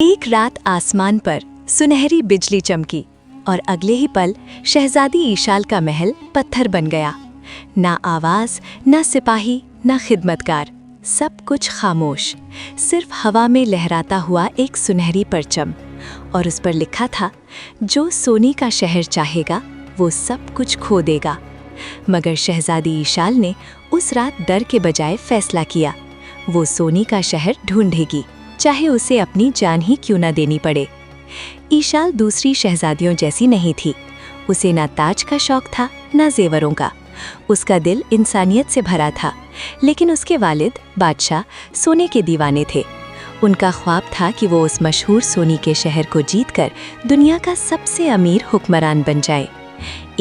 एक रात आसमान पर सुनहरी बिजली चमकी और अगले ही पल शहजादी ईशाल का महल पत्थर बन गया। ना आवाज, ना सिपाही, ना खिदमतगार, सब कुछ खामोश। सिर्फ हवा में लहराता हुआ एक सुनहरी परचम और उस पर लिखा था, जो सोने का शहर चाहेगा वो सब कुछ खो देगा। मगर शहजादी ईशाल ने उस रात डर के बजाय फैसला किया, वो सोने का शहर ढूंढेगी, चाहे उसे अपनी जान ही क्यों न देनी पड़े। ईशाल दूसरी शहजादियों जैसी नहीं थी। उसे ना ताज का शौक था, ना जेवरों का। उसका दिल इंसानियत से भरा था। लेकिन उसके वालिद बादशाह सोने के दीवाने थे। उनका ख्वाब था कि वो उस मशहूर सोने के शहर को जीतकर दुनिया का सबसे अमीर हुक्मरान बन जाए।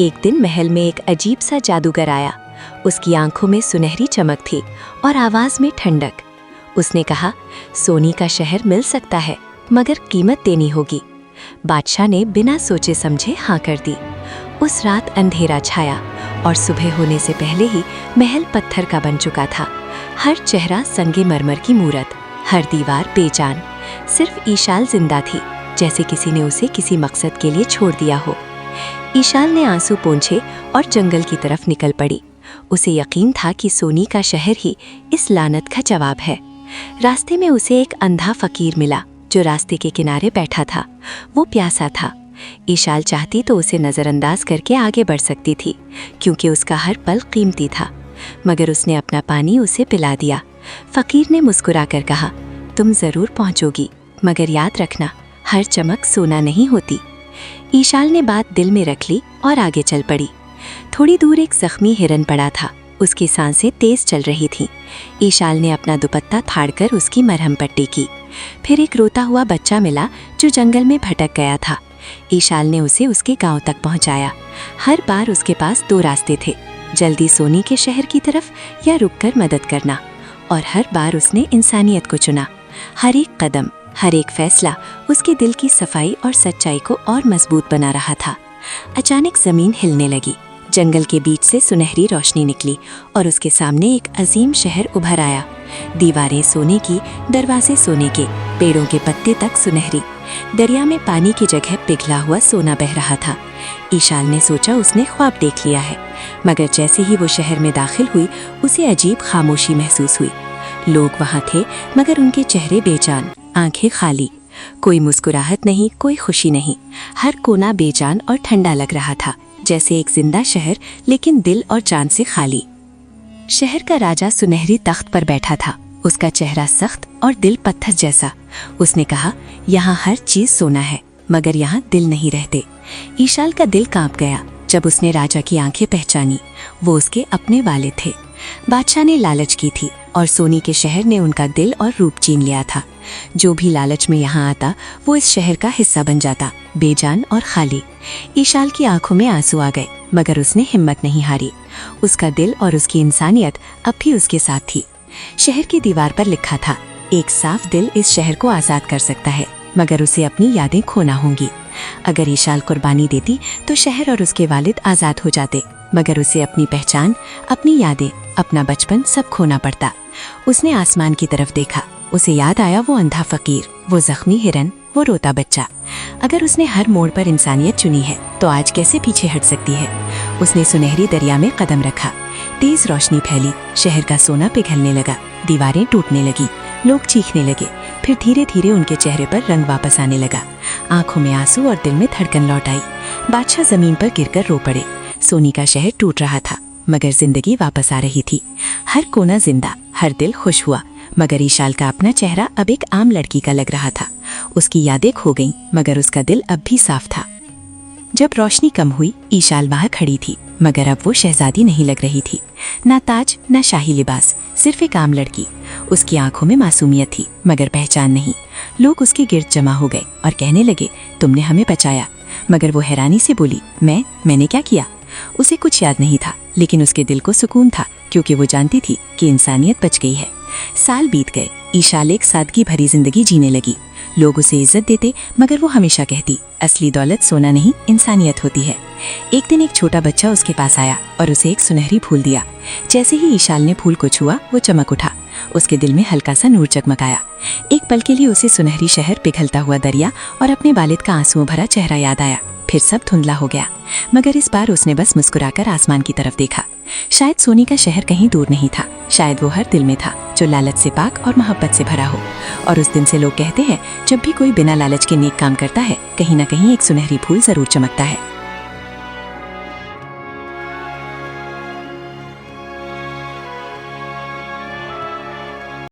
एक दिन महल में एक अजीब सा जादूगर आया। उसकी आंखों में सुनहरी चमक थी और आवाज में ठंडक। उसने कहा, सोने का शहर मिल सकता है, मगर कीमत देनी होगी। बादशाह ने बिना सोचे समझे हाँ कर दी। उस रात अंधेरा छाया और सुबह होने से पहले ही महल पत्थर का बन चुका था। हर चेहरा संगमरमर की मूरत, हर दीवार बेजान। सिर्फ ईशाल जिंदा थी, जैसे किसी ने उसे किसी मकसद के लिए छोड़ दिया हो। ईशाल ने आंसू पोंछे और जंगल की तरफ निकल पड़ी। उसे यकीन था कि सोने का शहर ही इस लानत का जवाब है। रास्ते में उसे एक अंधा फकीर मिला जो रास्ते के किनारे बैठा था। वो प्यासा था। ईशाल चाहती तो उसे नज़रअंदाज करके आगे बढ़ सकती थी, क्योंकि उसका हर पल कीमती था। मगर उसने अपना पानी उसे पिला दिया। फकीर ने मुस्कुराकर कहा, तुम ज़रूर पहुंचोगी, मगर याद रखना, हर चमक सोना नहीं होती। ईशाल ने बात दिल में रख ली और आगे चल पड़ी। थोड़ी दूर एक जख्मी हिरन पड़ा था। उसकी सांसें तेज चल रही थीं। ईशाल ने अपना दुपट्टा फाड़कर उसकी मरहम पट्टी की। फिर एक रोता हुआ बच्चा मिला जो जंगल में भटक गया था। ईशाल ने उसे उसके गांव तक पहुंचाया। हर बार उसके पास दो रास्ते थे, जल्दी सोने के शहर की तरफ या रुककर मदद करना। और हर बार उसने इंसानियत को चुना। हर एक कदम, हर एक फैसला उसके दिल की सफाई और सच्चाई को और मजबूत बना रहा था। अचानक जमीन हिलने लगी। जंगल के बीच से सुनहरी रोशनी निकली और उसके सामने एक अजीम शहर उभर आया। दीवारें सोने की, दरवाजे सोने के, पेड़ों के पत्ते तक सुनहरी। दरिया में पानी की जगह पिघला हुआ सोना बह रहा था। ईशाल ने सोचा उसने ख्वाब देख लिया है। मगर जैसे ही वो शहर में दाखिल हुई, उसे अजीब खामोशी महसूस हुई। लोग वहाँ थे, मगर उनके चेहरे बेजान, आंखें खाली। कोई मुस्कुराहट नहीं, कोई खुशी नहीं। हर कोना बेजान और ठंडा लग रहा था, जैसे एक जिंदा शहर, लेकिन दिल और जान से खाली। शहर का राजा सुनहरी तख्त पर बैठा था। उसका चेहरा सख्त और दिल पत्थर जैसा। उसने कहा, यहाँ हर चीज सोना है, मगर यहाँ दिल नहीं रहते। ईशाल का दिल कांप गया जब उसने राजा की आंखें पहचानी। वो उसके अपने वाले थे। बादशाह ने लालच की थी और सोने के शहर ने उनका दिल और रूप छीन लिया था। जो भी लालच में यहाँ आता, वो इस शहर का हिस्सा बन जाता, बेजान और खाली। ईशाल की आंखों में आंसू आ गए, मगर उसने हिम्मत नहीं हारी। उसका दिल और उसकी इंसानियत अब भी उसके साथ थी। शहर की दीवार पर लिखा था, एक साफ दिल इस शहर को आजाद कर सकता है, मगर उसे अपनी यादें खोना होंगी। अगर ईशाल कुर्बानी देती तो शहर और उसके वालिद आजाद हो जाते, मगर उसे अपनी पहचान, अपनी यादें, अपना बचपन सब खोना पड़ता। उसने आसमान की तरफ देखा। उसे याद आया वो अंधा फकीर, वो जख्मी हिरन, वो रोता बच्चा। अगर उसने हर मोड़ पर इंसानियत चुनी है, तो आज कैसे पीछे हट सकती है। उसने सुनहरी दरिया में कदम रखा। तेज रोशनी फैली, शहर का सोना पिघलने लगा, दीवारें टूटने लगी, लोग चीखने लगे। फिर धीरे धीरे उनके चेहरे पर रंग वापस आने लगा। आंखों में आंसू और दिल में धड़कन लौट आई। बादशाह जमीन पर गिरकर रो पड़े। सोने का शहर टूट रहा था, मगर जिंदगी वापस आ रही थी। हर कोना जिंदा, हर दिल खुश हुआ। मगर ईशाल का अपना चेहरा अब एक आम लड़की का लग रहा था। उसकी यादें खो गईं, मगर उसका दिल अब भी साफ था। जब रोशनी कम हुई, ईशाल वहाँ खड़ी थी, मगर अब वो शहजादी नहीं लग रही थी। ना ताज, ना शाही लिबास, सिर्फ एक आम लड़की। उसकी आंखों में मासूमियत थी, मगर पहचान नहीं। लोग उसके गिर्द जमा हो गए और कहने लगे, तुमने हमें बचाया। मगर वो हैरानी से बोली, मैंने क्या किया? उसे कुछ याद नहीं था, लेकिन उसके दिल को सुकून था, क्योंकि वो जानती थी कि इंसानियत बच गई है। साल बीत गए। ईशाल एक सादगी भरी जिंदगी जीने लगी। लोग उसे इज्जत देते, मगर वो हमेशा कहती, असली दौलत सोना नहीं, इंसानियत होती है। एक दिन एक छोटा बच्चा उसके पास आया और उसे एक सुनहरी फूल दिया। जैसे ही ईशाल ने फूल को छुआ, वो चमक उठा। उसके दिल में हल्का सा नूर चकमकाया। एक पल के लिए उसे सुनहरी शहर, पिघलता हुआ दरिया और अपने वालिद का आंसुओं भरा चेहरा याद आया। फिर सब धुंधला हो गया, मगर इस बार उसने बस मुस्कुराकर आसमान की तरफ देखा। शायद सोने का शहर कहीं दूर नहीं था, शायद वो हर दिल में था, जो लालच से पाक और मोहब्बत से भरा हो। और उस दिन से लोग कहते हैं, जब भी कोई बिना लालच के नेक काम करता है, कहीं ना कहीं एक सुनहरी फूल जरूर चमकता है।